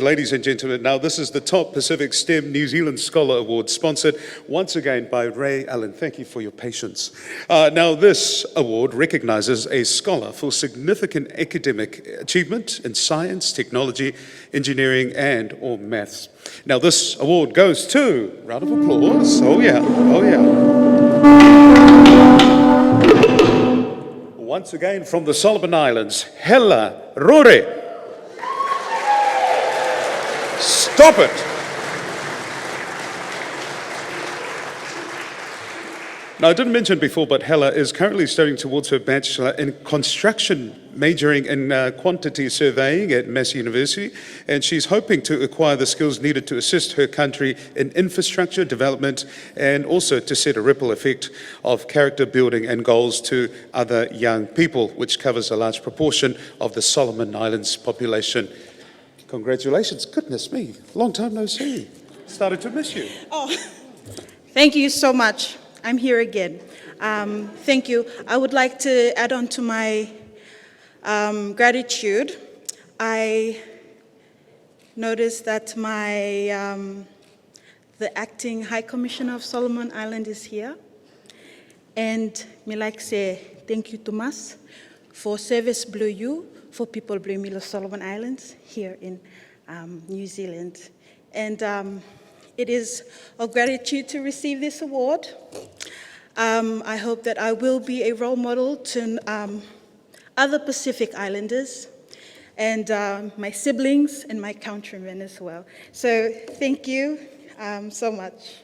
ladies and gentlemen. Now, this is the Top Pacific STEM New Zealand Scholar Award, sponsored once again by Ray Allen. Thank you for your patience. Now, this award recognises a scholar for significant academic achievement in science, technology, engineering, and or maths. Now, this award goes to, round of applause, oh yeah. Once again from the Solomon Islands, Hela Rore. Stop it! Now, I didn't mention before, but Hela is currently studying towards her bachelor in construction, majoring in quantity surveying at Massey University, and she's hoping to acquire the skills needed to assist her country in infrastructure development and also to set a ripple effect of character building and goals to other young people, which covers a large proportion of the Solomon Islands population. Congratulations. Goodness me, long time no see. Started to miss you. Oh, thank you so much. I'm here again. Thank you. I would like to add on to my gratitude. I noticed that the acting High Commissioner of Solomon Island is here. And me like say thank you to Mas for service blue you for people blue me of Solomon Islands here in New Zealand. And it is a gratitude to receive this award. I hope that I will be a role model to other Pacific Islanders and my siblings and my countrymen as well. So thank you so much.